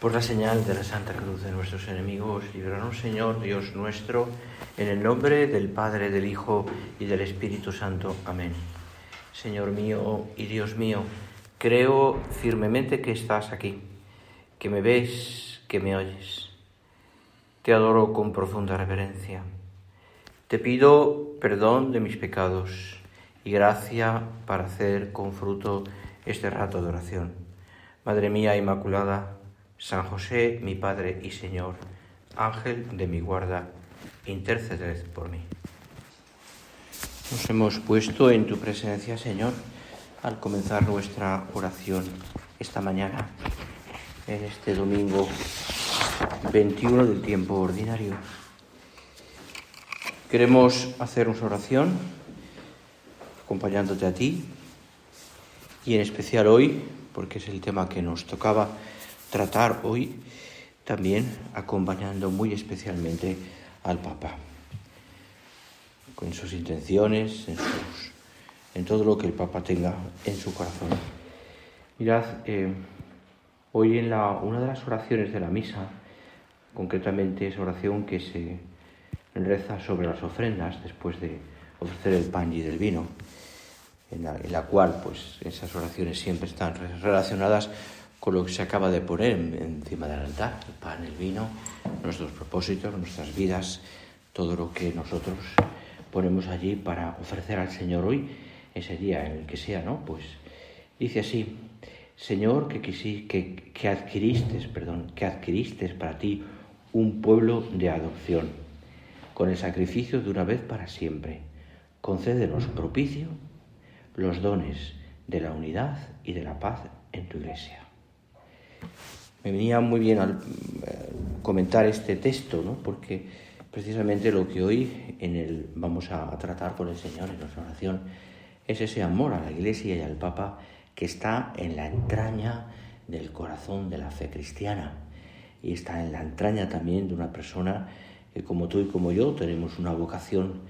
Por la señal de la Santa Cruz de nuestros enemigos, líbranos, Señor, Dios nuestro, en el nombre del Padre, del Hijo y del Espíritu Santo. Amén. Señor mío y Dios mío, creo firmemente que estás aquí, que me ves, que me oyes. Te adoro con profunda reverencia. Te pido perdón de mis pecados y gracia para hacer con fruto este rato de oración. Madre mía Inmaculada, San José, mi Padre y Señor, Ángel de mi guarda, interceded por mí. Nos hemos puesto en tu presencia, Señor, al comenzar nuestra oración esta mañana, en este domingo 21 del tiempo ordinario. Queremos hacer una oración acompañándote a ti y en especial hoy, porque es el tema que nos tocaba tratar hoy, también acompañando muy especialmente al Papa, con sus intenciones, en todo lo que el Papa tenga en su corazón. Mirad, hoy en una de las oraciones de la misa, concretamente esa oración que se reza sobre las ofrendas después de ofrecer el pan y del vino, en la cual pues esas oraciones siempre están relacionadas con lo que se acaba de poner encima del altar, el pan, el vino, nuestros propósitos, nuestras vidas, todo lo que nosotros ponemos allí para ofrecer al Señor hoy, ese día en el que sea, ¿no? Pues dice así: Señor, que adquiriste para ti un pueblo de adopción, con el sacrificio de una vez para siempre, concédenos propicio los dones de la unidad y de la paz en tu Iglesia. Me venía muy bien al comentar este texto, ¿no? Porque precisamente lo que hoy vamos a tratar con el Señor en nuestra oración es ese amor a la Iglesia y al Papa que está en la entraña del corazón de la fe cristiana y está en la entraña también de una persona que, como tú y como yo, tenemos una vocación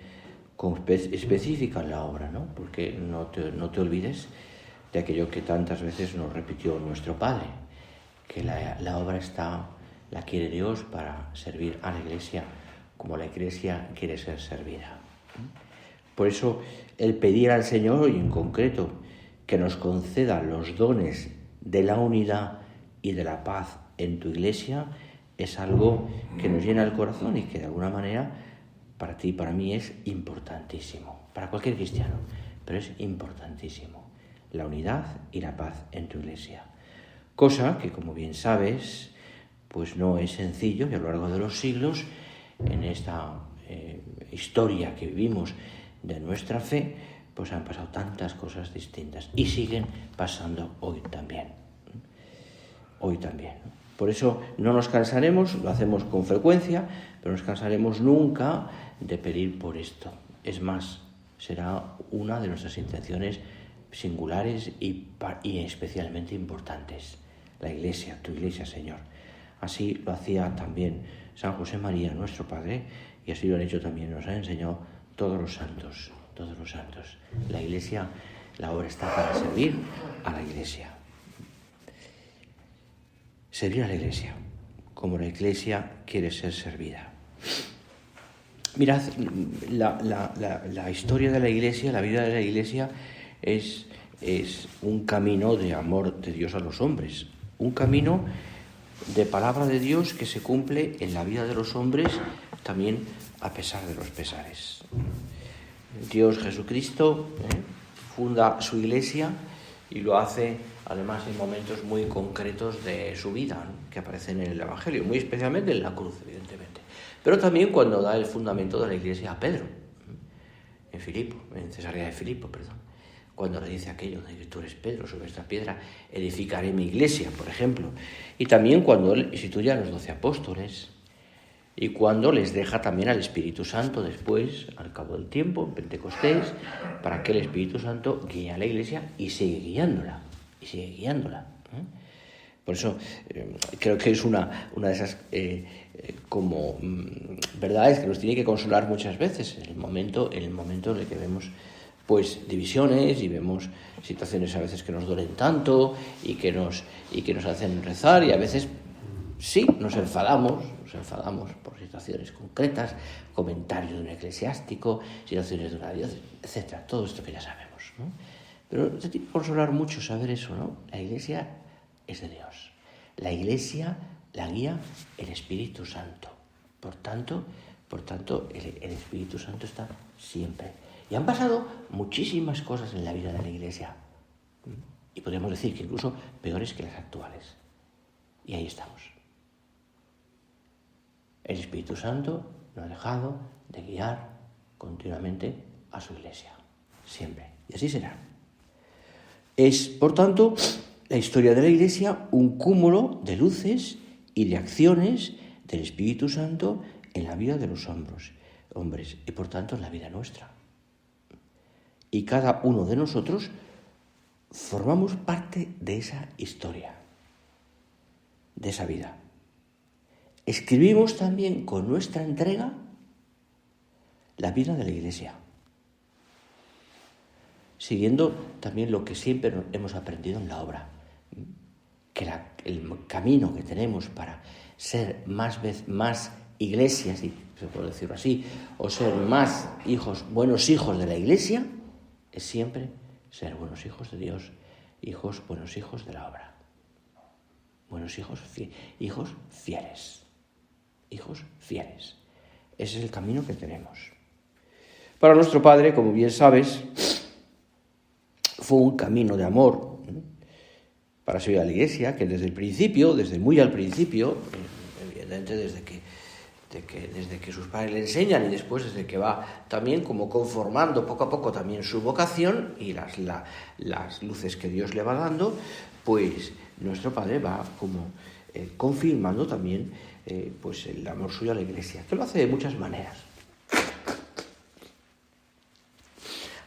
específica en la obra, ¿no? Porque no te olvides de aquello que tantas veces nos repitió nuestro Padre, que la obra la quiere Dios para servir a la Iglesia como la Iglesia quiere ser servida. Por eso el pedir al Señor, y en concreto, que nos conceda los dones de la unidad y de la paz en tu Iglesia, es algo que nos llena el corazón y que de alguna manera para ti y para mí es importantísimo, para cualquier cristiano, pero es importantísimo, la unidad y la paz en tu Iglesia. Cosa que, como bien sabes, pues no es sencillo, y a lo largo de los siglos, en esta historia que vivimos de nuestra fe, pues han pasado tantas cosas distintas y siguen pasando hoy también. Hoy también. Por eso no nos cansaremos, lo hacemos con frecuencia, pero no nos cansaremos nunca de pedir por esto. Es más, será una de nuestras intenciones singulares y especialmente importantes. La Iglesia, tu Iglesia, Señor. Así lo hacía también San José María, nuestro Padre, y así lo han hecho también, nos han enseñado todos los santos. La Iglesia, la obra está para servir a la Iglesia. Servir a la Iglesia, como la Iglesia quiere ser servida. Mirad, la historia de la Iglesia, la vida de la Iglesia es un camino de amor de Dios a los hombres, un camino de palabra de Dios que se cumple en la vida de los hombres también a pesar de los pesares. Dios Jesucristo funda su Iglesia y lo hace además en momentos muy concretos de su vida, ¿no? Que aparecen en el Evangelio, muy especialmente en la cruz, evidentemente. Pero también cuando da el fundamento de la Iglesia a Pedro, en Cesarea de Filipo, cuando le dice aquello de que tú eres Pedro, sobre esta piedra edificaré mi Iglesia, por ejemplo. Y también cuando él instituye a los 12 apóstoles y cuando les deja también al Espíritu Santo después, al cabo del tiempo, en Pentecostés, para que el Espíritu Santo guíe a la Iglesia y sigue guiándola. Por eso creo que es una de esas verdades que nos tiene que consolar muchas veces en el momento en el que vemos pues divisiones y vemos situaciones a veces que nos duelen tanto y que nos hacen rezar y a veces sí, nos enfadamos por situaciones concretas, comentarios de un eclesiástico, situaciones de una diócesis, etc. Todo esto que ya sabemos, ¿no? Pero te tiene que consolar mucho saber eso, ¿no? La Iglesia es de Dios. La Iglesia la guía el Espíritu Santo. Por tanto, el Espíritu Santo está siempre. Y han pasado muchísimas cosas en la vida de la Iglesia. Y podemos decir que incluso peores que las actuales. Y ahí estamos. El Espíritu Santo no ha dejado de guiar continuamente a su Iglesia. Siempre. Y así será. Es, por tanto, la historia de la Iglesia un cúmulo de luces y de acciones del Espíritu Santo en la vida de los hombres y, por tanto, en la vida nuestra. Y cada uno de nosotros formamos parte de esa historia, de esa vida. Escribimos también con nuestra entrega la vida de la Iglesia, siguiendo también lo que siempre hemos aprendido en la obra, que el camino que tenemos para ser más Iglesia, si se puede decirlo así, o ser más buenos hijos de la Iglesia, es siempre ser buenos hijos de Dios, buenos hijos de la obra, buenos hijos fieles. Hijos fieles. Ese es el camino que tenemos. Para nuestro Padre, como bien sabes, fue un camino de amor para servir a la Iglesia, que desde muy al principio, evidentemente desde que sus padres le enseñan y después desde que va también como conformando poco a poco también su vocación y las luces que Dios le va dando, pues nuestro Padre va como confirmando también pues el amor suyo a la Iglesia, que lo hace de muchas maneras.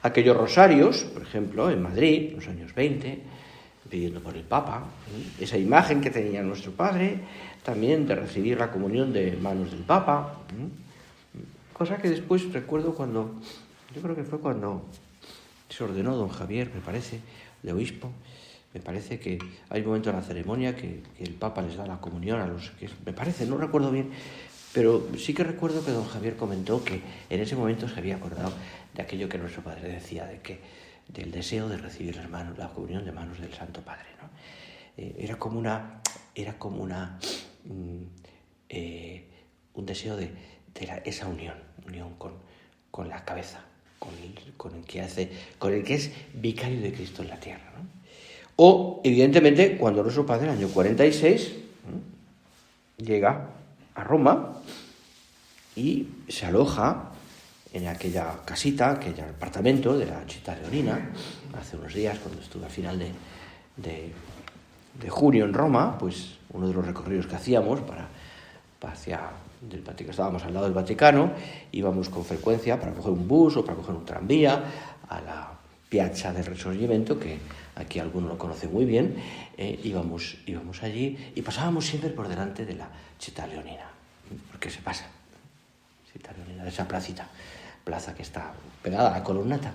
Aquellos rosarios, por ejemplo, en Madrid, en los años 20, pidiendo por el Papa, esa imagen que tenía nuestro Padre, también de recibir la comunión de manos del Papa, cosa que después recuerdo yo creo que fue cuando se ordenó don Javier, me parece, de obispo. Me parece que hay un momento en la ceremonia que el Papa les da la comunión a los que... Me parece, no recuerdo bien, pero sí que recuerdo que don Javier comentó que en ese momento se había acordado de aquello que nuestro Padre decía, del deseo de recibir la comunión de manos del Santo Padre, ¿no? Era como un deseo de esa unión con la cabeza, con el que es vicario de Cristo en la tierra, ¿no? O, evidentemente, cuando nuestro Padre, en el año 46, llega a Roma y se aloja en aquella casita, aquel apartamento de la Città Leonina, hace unos días, cuando estuve al final de junio en Roma, pues uno de los recorridos que hacíamos hacia del Vaticano, estábamos al lado del Vaticano, íbamos con frecuencia para coger un bus o para coger un tranvía a la Piazza del Risorgimento, que aquí alguno lo conoce muy bien, íbamos allí y pasábamos siempre por delante de la Città Leonina, porque se pasa, Città Leonina, de esa plaza que está pegada a la columnata.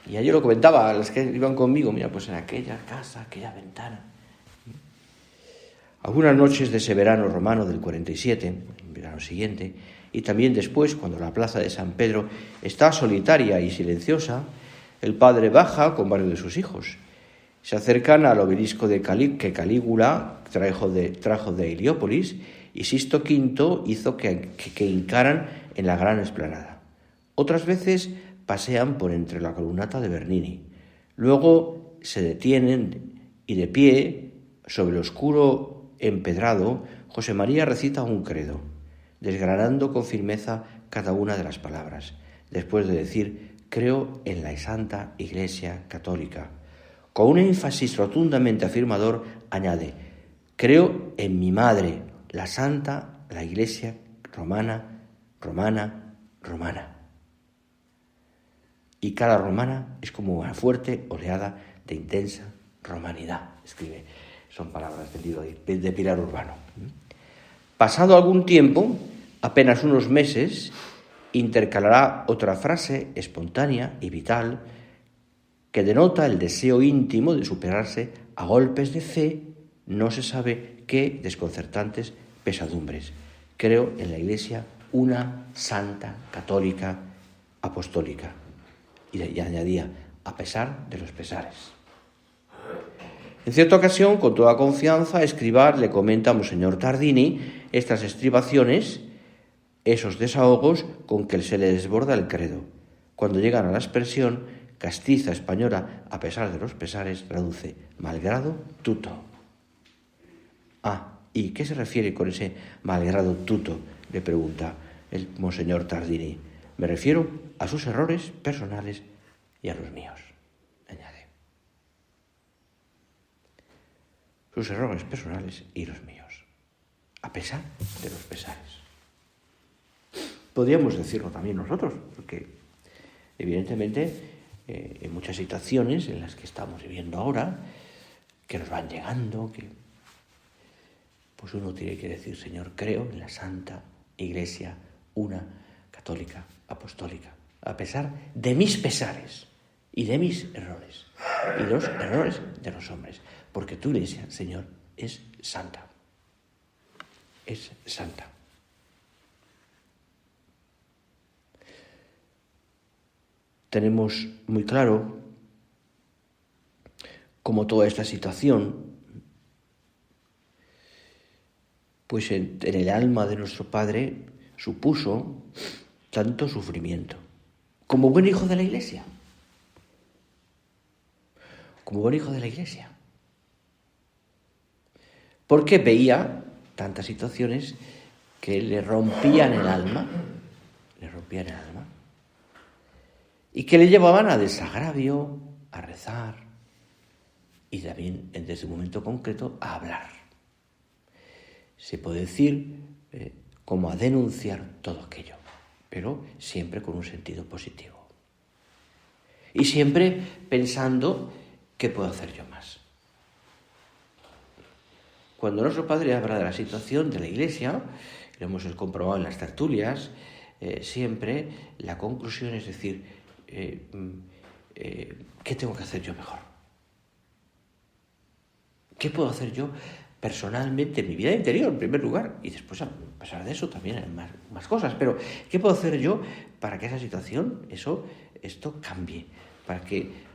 Y ayer lo comentaba a los que iban conmigo, mira, pues en aquella casa, aquella ventana. Algunas noches de ese verano romano del 47, el verano siguiente, y también después, cuando la plaza de San Pedro está solitaria y silenciosa, el padre baja con varios de sus hijos. Se acercan al obelisco que Calígula trajo de Heliópolis y Sisto V hizo que hincaran en la gran explanada. Otras veces pasean por entre la columnata de Bernini. Luego se detienen y de pie, sobre el oscuro empedrado, José María recita un credo, desgranando con firmeza cada una de las palabras, después de decir: creo en la Santa Iglesia Católica. Con un énfasis rotundamente afirmador añade: creo en mi madre, la Iglesia romana. Y cada romana es como una fuerte oleada de intensa romanidad, escribe. Son palabras del libro de Pilar Urbano. Pasado algún tiempo, apenas unos meses, intercalará otra frase espontánea y vital que denota el deseo íntimo de superarse a golpes de fe, no se sabe qué desconcertantes pesadumbres. Creo en la Iglesia una, santa, católica, apostólica. Y añadía, a pesar de los pesares. En cierta ocasión, con toda confianza, Escrivá le comenta a Monseñor Tardini estas estribaciones, esos desahogos con que se le desborda el credo. Cuando llegan a la expresión castiza española, a pesar de los pesares, traduce malgrado tuto. ¿Y qué se refiere con ese malgrado tuto?, le pregunta el Monseñor Tardini. Me refiero a sus errores personales y a los míos, añade. Sus errores personales y los míos, a pesar de los pesares. Podríamos decirlo también nosotros, porque evidentemente en muchas situaciones en las que estamos viviendo ahora, que nos van llegando, que pues uno tiene que decir, Señor, creo en la Santa Iglesia, una, católica, apostólica, a pesar de mis pesares y de mis errores, y los errores de los hombres, porque tu Iglesia, Señor, es santa. Es santa. Tenemos muy claro cómo toda esta situación, pues en el alma de nuestro Padre supuso tanto sufrimiento. Como buen hijo de la Iglesia. Como buen hijo de la Iglesia. Porque veía tantas situaciones que le rompían el alma. Le rompían el alma. Y que le llevaban a desagravio, a rezar y también, desde ese momento concreto, a hablar. Se puede decir como a denunciar todo aquello, pero siempre con un sentido positivo. Y siempre pensando qué puedo hacer yo más. Cuando nuestro Padre habla de la situación de la Iglesia, lo hemos comprobado en las tertulias, siempre la conclusión es decir, ¿qué tengo que hacer yo mejor? ¿Qué puedo hacer yo personalmente en mi vida interior, en primer lugar? Y después, a pesar de eso, también hay más cosas. Pero, ¿qué puedo hacer yo para que esa situación, esto cambie?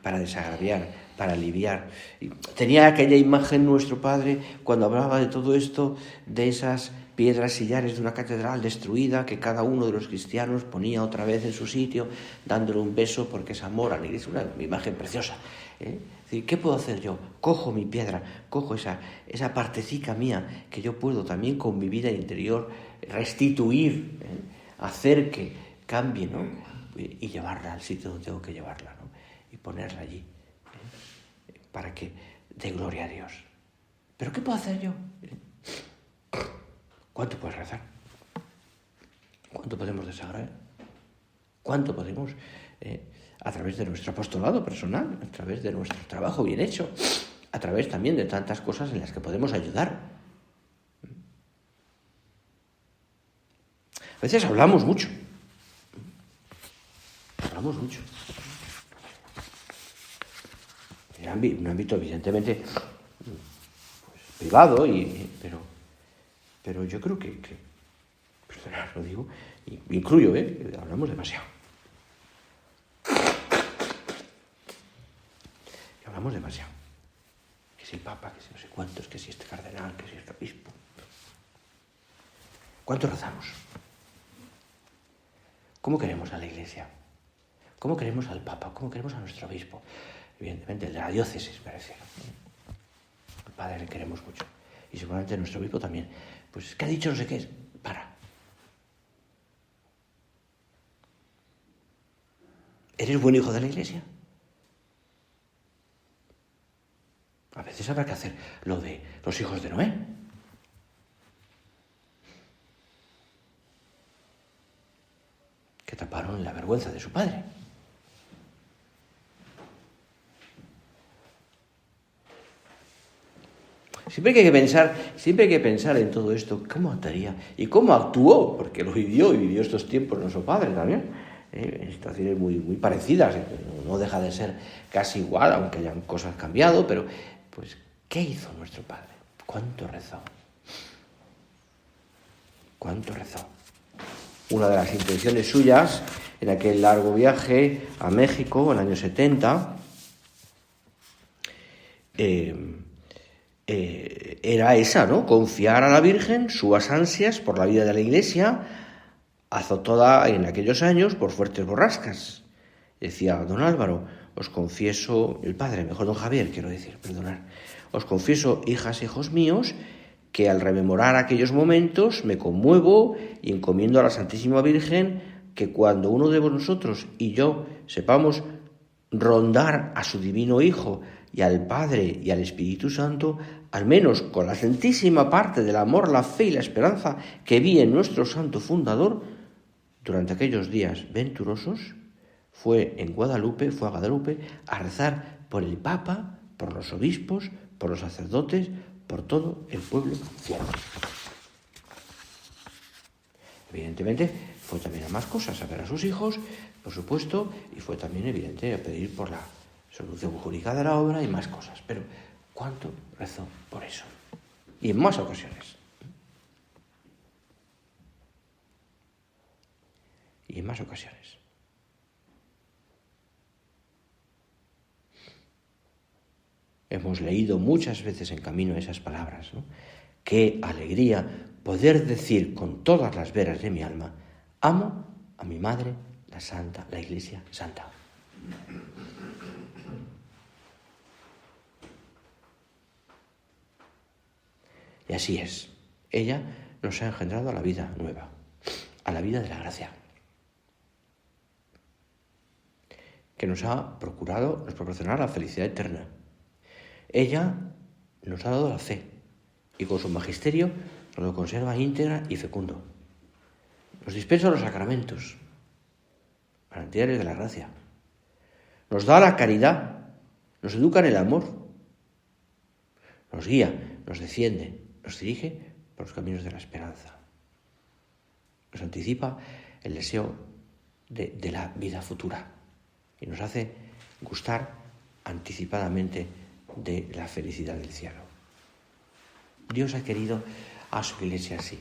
Para desagraviar, para aliviar. Tenía aquella imagen nuestro Padre cuando hablaba de todo esto, de esas piedras sillares de una catedral destruida que cada uno de los cristianos ponía otra vez en su sitio, dándole un beso porque es amor a la Iglesia, una imagen preciosa. Es decir, ¿qué puedo hacer yo? Cojo mi piedra, cojo esa partecica mía que yo puedo también con mi vida interior restituir, hacer que cambie, ¿no? Y llevarla al sitio donde tengo que llevarla, ¿no? Y ponerla allí, para que dé gloria a Dios. ¿Pero qué puedo hacer yo? ¿Cuánto puedes rezar? ¿Cuánto podemos desagravar? ¿Cuánto podemos, a través de nuestro apostolado personal, a través de nuestro trabajo bien hecho, a través también de tantas cosas en las que podemos ayudar? A veces hablamos mucho. Hablamos mucho. En un ámbito evidentemente pues, privado, pero yo creo que perdonad, lo digo, y me incluyo, hablamos demasiado. Hablamos demasiado. Que si el Papa, que si no sé cuántos, que si este cardenal, que si este obispo. ¿Cuánto rezamos? ¿Cómo queremos a la Iglesia? ¿Cómo queremos al Papa? ¿Cómo queremos a nuestro obispo? Evidentemente, el de la diócesis, me refiero. Al Padre le queremos mucho. Y seguramente a nuestro obispo también. Pues, ¿qué ha dicho? No sé qué es. Para. ¿Eres buen hijo de la Iglesia? A veces habrá que hacer lo de los hijos de Noé. Que taparon la vergüenza de su padre. Siempre hay que pensar en todo esto, cómo actuaría y cómo actuó, porque lo vivió y vivió estos tiempos nuestro Padre también, en situaciones muy, muy parecidas, no deja de ser casi igual, aunque hayan cosas cambiado, pero pues, ¿qué hizo nuestro Padre? ¿Cuánto rezó? cuánto rezó. Una de las intenciones suyas en aquel largo viaje a México en el año 70 era esa, ¿no? Confiar a la Virgen sus ansias por la vida de la Iglesia, azotada en aquellos años por fuertes borrascas. Decía don Álvaro, os confieso, el padre, mejor don Javier, quiero decir, perdonad, os confieso, hijas, hijos míos, que al rememorar aquellos momentos me conmuevo y encomiendo a la Santísima Virgen que cuando uno de nosotros y yo sepamos rondar a su divino Hijo y al Padre y al Espíritu Santo, al menos con la centésima parte del amor, la fe y la esperanza que vi en nuestro santo fundador, durante aquellos días venturosos, fue a Guadalupe a rezar por el Papa, por los obispos, por los sacerdotes, por todo el pueblo cristiano. Evidentemente, fue también a más cosas, a ver a sus hijos, por supuesto, y fue también evidente a pedir por la solución jurídica de la obra y más cosas. Pero, ¿cuánto rezó por eso? Y en más ocasiones. Y en más ocasiones. Hemos leído muchas veces en camino esas palabras, ¿no? Qué alegría poder decir con todas las veras de mi alma, amo a mi madre, la Iglesia Santa. Y así es. Ella nos ha engendrado a la vida nueva, a la vida de la gracia, que nos ha proporcionado la felicidad eterna. Ella nos ha dado la fe y con su magisterio nos lo conserva íntegra y fecundo. Nos dispensa los sacramentos, manantiales de la gracia. Nos da la caridad, nos educa en el amor, nos guía, nos defiende, nos dirige por los caminos de la esperanza. Nos anticipa el deseo de la vida futura y nos hace gustar anticipadamente de la felicidad del cielo. Dios ha querido a su Iglesia así,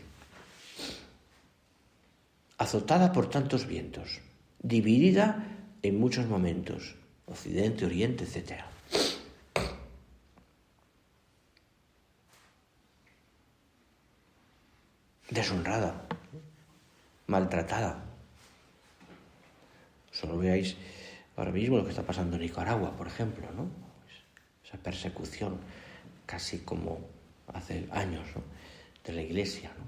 azotada por tantos vientos, dividida en muchos momentos, Occidente, Oriente, etc. Deshonrada, maltratada. Solo veáis ahora mismo lo que está pasando en Nicaragua, por ejemplo, ¿no? Esa persecución casi como hace años, ¿no? De la Iglesia, ¿no?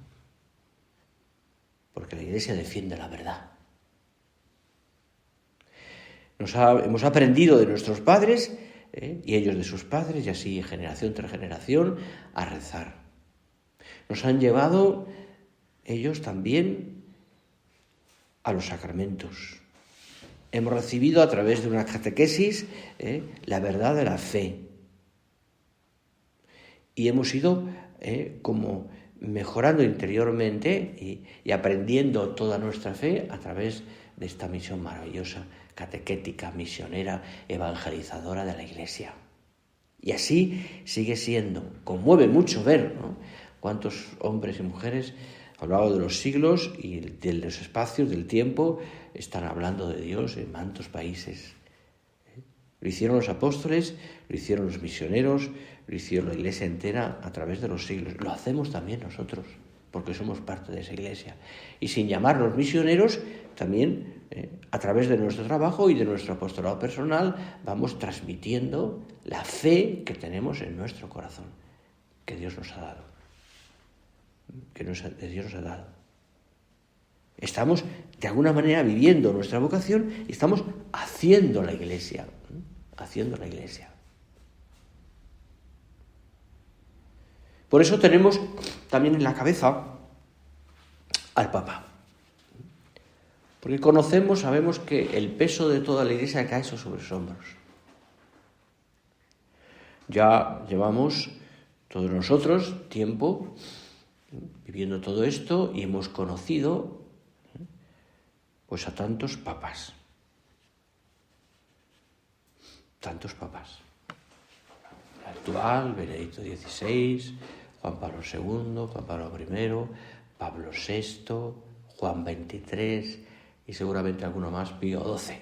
Porque la Iglesia defiende la verdad. Hemos aprendido de nuestros padres y ellos de sus padres, y así generación tras generación, a rezar. Nos han llevado ellos también a los sacramentos. Hemos recibido a través de una catequesis la verdad de la fe. Y hemos ido como mejorando interiormente y aprendiendo toda nuestra fe a través de esta misión maravillosa, catequética, misionera, evangelizadora de la Iglesia. Y así sigue siendo. Conmueve mucho ver, ¿no? Cuántos hombres y mujeres a lo largo de los siglos y de los espacios, del tiempo, están hablando de Dios en tantos países. Lo hicieron los apóstoles, lo hicieron los misioneros, lo hicieron la Iglesia entera a través de los siglos. Lo hacemos también nosotros, porque somos parte de esa Iglesia. Y sin llamarnos misioneros, también a través de nuestro trabajo y de nuestro apostolado personal, vamos transmitiendo la fe que tenemos en nuestro corazón, que Dios nos ha dado. Dios nos ha dado. Estamos, de alguna manera, viviendo nuestra vocación y estamos haciendo la Iglesia. Haciendo la Iglesia. Por eso tenemos también en la cabeza al Papa. Porque conocemos, sabemos que el peso de toda la Iglesia cae sobre sus hombros. Ya llevamos todos nosotros tiempo viviendo todo esto y hemos conocido pues a tantos papas. Tantos papas. El actual, Benedicto XVI, Juan Pablo II, Juan Pablo I, Pablo VI, Juan XXIII y seguramente alguno más, Pío XII.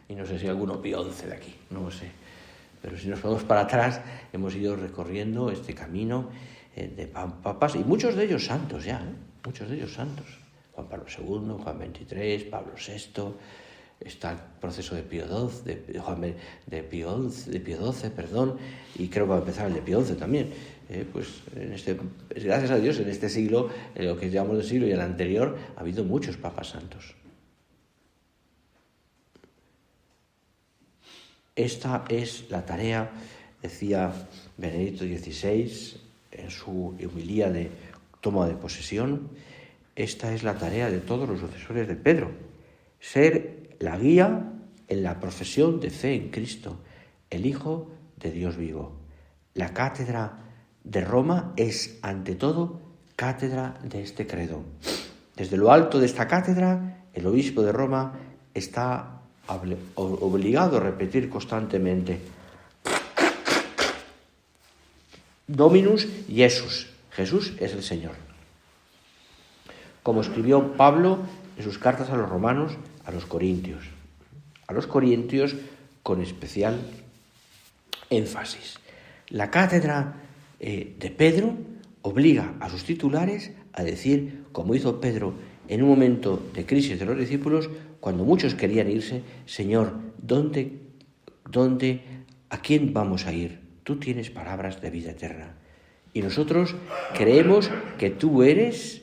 Y no sé si alguno Pío XI de aquí, no lo sé. Pero si nos vamos para atrás, hemos ido recorriendo este camino de papas, y muchos de ellos santos ya, muchos de ellos santos. Juan Pablo II, Juan XXIII, Pablo VI, está el proceso de Pío XII, de Pío XII, perdón, y creo que va a empezar el de Pío XI también. Pues gracias a Dios, en este siglo, en lo que llamamos el siglo y el anterior, ha habido muchos papas santos. Esta es la tarea, decía Benedicto XVI en su homilía de toma de posesión, esta es la tarea de todos los sucesores de Pedro, ser la guía en la profesión de fe en Cristo, el Hijo de Dios vivo. La cátedra de Roma es, ante todo, cátedra de este credo. Desde lo alto de esta cátedra, el obispo de Roma está obligado a repetir constantemente: Dominus Iesus, Jesús es el Señor. Como escribió Pablo en sus cartas a los romanos, a los corintios con especial énfasis. La cátedra de Pedro obliga a sus titulares a decir, como hizo Pedro en un momento de crisis de los discípulos, cuando muchos querían irse: Señor, ¿a quién vamos a ir? Tú tienes palabras de vida eterna. Y nosotros creemos que tú eres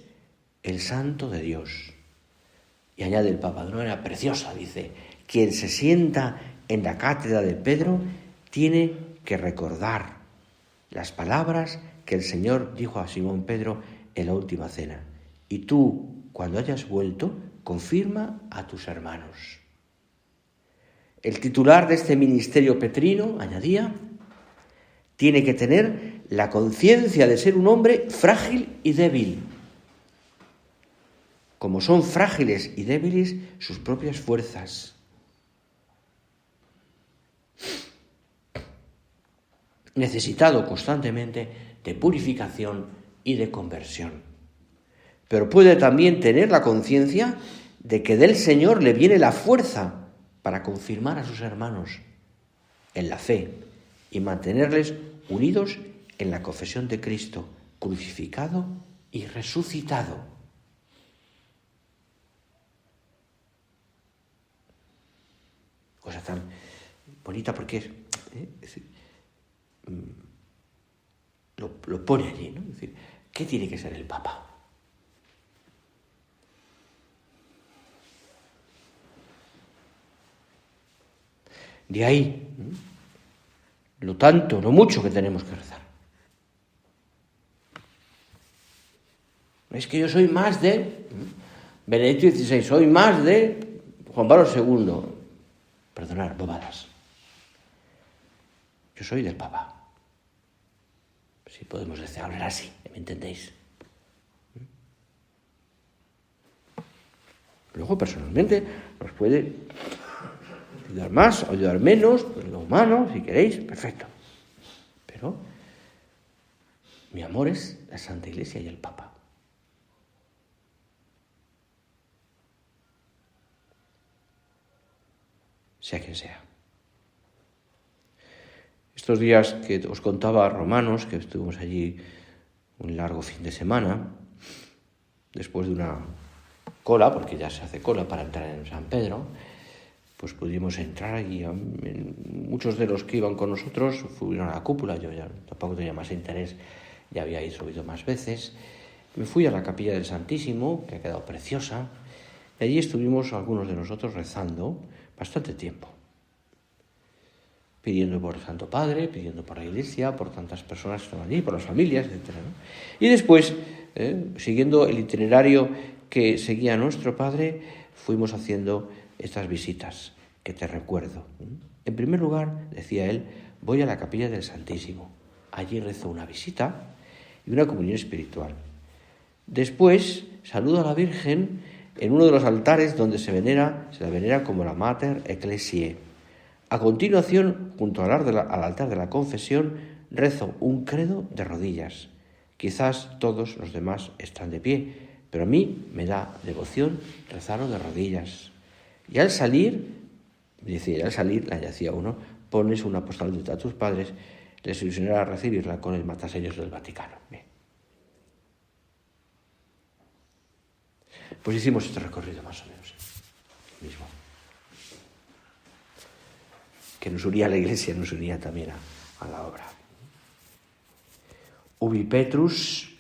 el Santo de Dios. Y añade el Papa de una manera preciosa, dice: quien se sienta en la cátedra de Pedro tiene que recordar las palabras que el Señor dijo a Simón Pedro en la última cena. Y tú, cuando hayas vuelto, confirma a tus hermanos. El titular de este ministerio petrino, añadía, tiene que tener la conciencia de ser un hombre frágil y débil, como son frágiles y débiles sus propias fuerzas. Necesitado constantemente de purificación y de conversión. Pero puede también tener la conciencia de que del Señor le viene la fuerza para confirmar a sus hermanos en la fe y mantenerles unidos en la confesión de Cristo, crucificado y resucitado. Cosa tan bonita porque lo pone allí, ¿no? Es decir, ¿qué tiene que ser el Papa? De ahí, lo mucho que tenemos que rezar. Es que yo soy más de Benedicto XVI, soy más de Juan Pablo II. Perdonad, bobadas. Yo soy del Papa. Si podemos hablar así, ¿me entendéis? Luego, personalmente, nos puede ayudar más o ayudar menos, pues lo humano, si queréis, perfecto. Pero mi amor es la Santa Iglesia y el Papa. Sea quien sea. Estos días que os contaba Romanos, que estuvimos allí un largo fin de semana, después de una cola, porque ya se hace cola para entrar en San Pedro, pues pudimos entrar allí. Muchos de los que iban con nosotros fueron a la cúpula, yo ya tampoco tenía más interés, ya había subido más veces. Me fui a la capilla del Santísimo, que ha quedado preciosa, y allí estuvimos algunos de nosotros rezando bastante tiempo, pidiendo por el Santo Padre, pidiendo por la Iglesia, por tantas personas que estaban allí, por las familias, etc., ¿no? Y después, siguiendo el itinerario que seguía nuestro Padre, fuimos haciendo estas visitas que te recuerdo. En primer lugar, decía él, voy a la capilla del Santísimo. Allí rezo una visita y una comunión espiritual. Después, saludo a la Virgen en uno de los altares donde se la venera como la Mater Ecclesiae. A continuación, junto al altar de la confesión, rezo un credo de rodillas, Quizás todos los demás están de pie, pero a mí me da devoción rezarlo de rodillas. Y al salir, le decía uno, pones una postal a tus padres, les ilusionará recibirla con el matasellos del Vaticano. Bien. Pues hicimos este recorrido más o menos mismo. Que nos unía a la Iglesia, nos unía también a la obra. Ubi Petrus,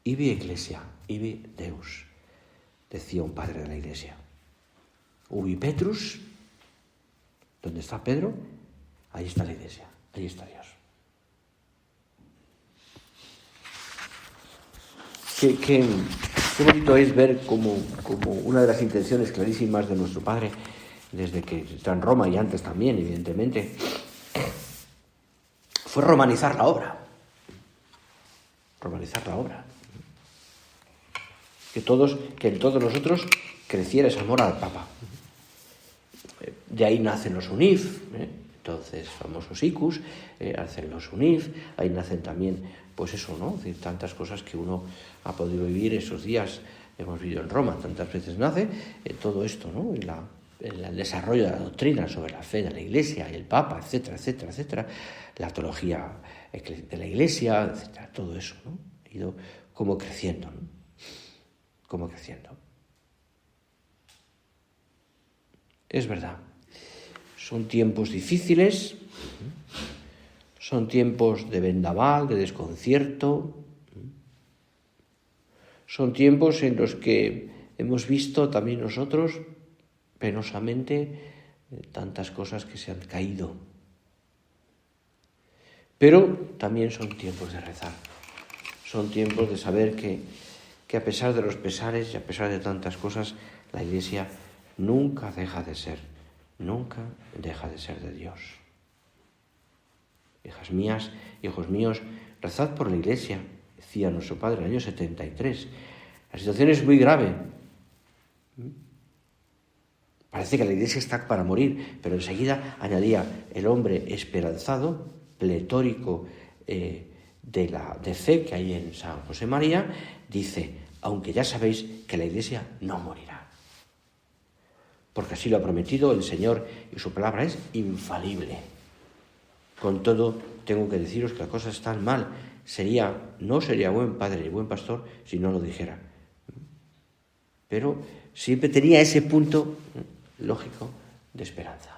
ibi Ecclesia, ibi Deus, decía un padre de la Iglesia. Ubi Petrus, donde está Pedro, ahí está la Iglesia, ahí está Dios. Qué bonito es ver como una de las intenciones clarísimas de nuestro Padre, desde que está en Roma y antes también, evidentemente, fue romanizar la obra. Romanizar la obra. Que en todos nosotros creciera ese amor al Papa. De ahí nacen los UNIF, entonces famosos ICUS, hacen los UNIF, ahí nacen también, pues eso, ¿no? Es decir, tantas cosas que uno ha podido vivir esos días, hemos vivido en Roma, tantas veces nace, todo esto, ¿no? El desarrollo de la doctrina sobre la fe de la Iglesia y el Papa, etcétera, etcétera, etcétera, la teología de la Iglesia, etcétera, todo eso, ¿no? Ha ido como creciendo, ¿no? Como creciendo. Es verdad, son tiempos difíciles, son tiempos de vendaval, de desconcierto, son tiempos en los que hemos visto también nosotros, penosamente, tantas cosas que se han caído. Pero también son tiempos de rezar, son tiempos de saber que a pesar de los pesares y a pesar de tantas cosas, la Iglesia nunca deja de ser de Dios. Hijas mías, hijos míos, rezad por la Iglesia, decía nuestro Padre en el año 73. La situación es muy grave. Parece que la Iglesia está para morir, pero enseguida añadía: el hombre esperanzado, pletórico de fe que hay en San José María, dice: aunque ya sabéis que la Iglesia no morirá. Porque así lo ha prometido el Señor y su palabra es infalible. Con todo, tengo que deciros que las cosas están mal. No sería buen padre y buen pastor si no lo dijera. Pero siempre tenía ese punto lógico de esperanza.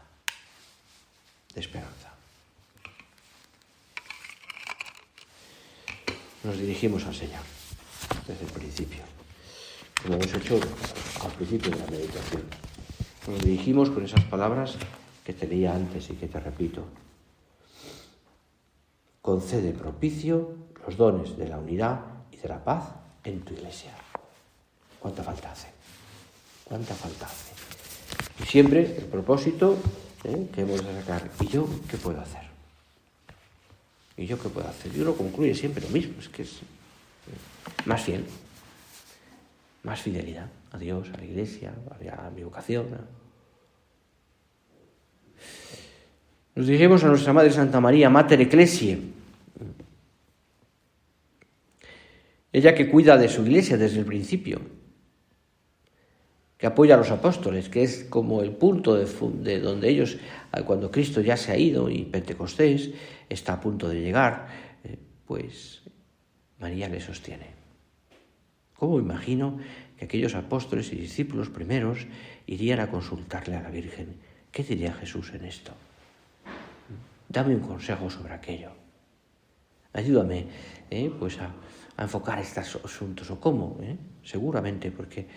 De esperanza. Nos dirigimos al Señor desde el principio, como hemos hecho al principio de la meditación. Nos dirigimos con esas palabras que te leía antes y que te repito. Concede propicio los dones de la unidad y de la paz en tu Iglesia. ¿Cuánta falta hace? ¿Cuánta falta hace? Y siempre el propósito que hemos de sacar. ¿Y yo qué puedo hacer? ¿Y yo qué puedo hacer? Y uno concluye siempre lo mismo. Es que es más fiel, más fidelidad a Dios, a la Iglesia, a mi vocación. Nos dirigimos a nuestra Madre Santa María, Mater Ecclesiae. Ella que cuida de su Iglesia desde el principio, que apoya a los apóstoles, que es como el punto de donde ellos, cuando Cristo ya se ha ido y Pentecostés está a punto de llegar, pues María le sostiene. ¿Cómo imagino que aquellos apóstoles y discípulos primeros irían a consultarle a la Virgen? ¿Qué diría Jesús en esto? Dame un consejo sobre aquello. Ayúdame pues a enfocar estos asuntos. ¿O cómo? Seguramente porque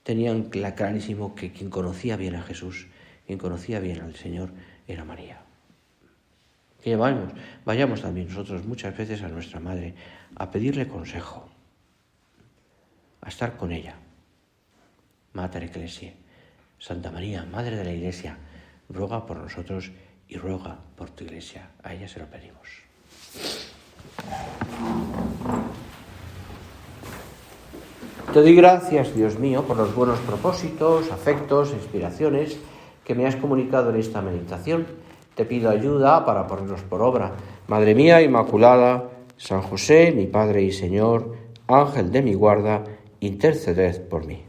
tenían clarísimo que quien conocía bien a Jesús, quien conocía bien al Señor, era María. Que vayamos también nosotros muchas veces a nuestra Madre a pedirle consejo, a estar con ella. Mater Ecclesiae, Santa María, Madre de la Iglesia, ruega por nosotros y ruega por tu Iglesia. A ella se lo pedimos. Te doy gracias, Dios mío, por los buenos propósitos, afectos, inspiraciones que me has comunicado en esta meditación. Te pido ayuda para ponerlos por obra. Madre mía Inmaculada, San José, mi Padre y Señor, Ángel de mi guarda, interceded por mí.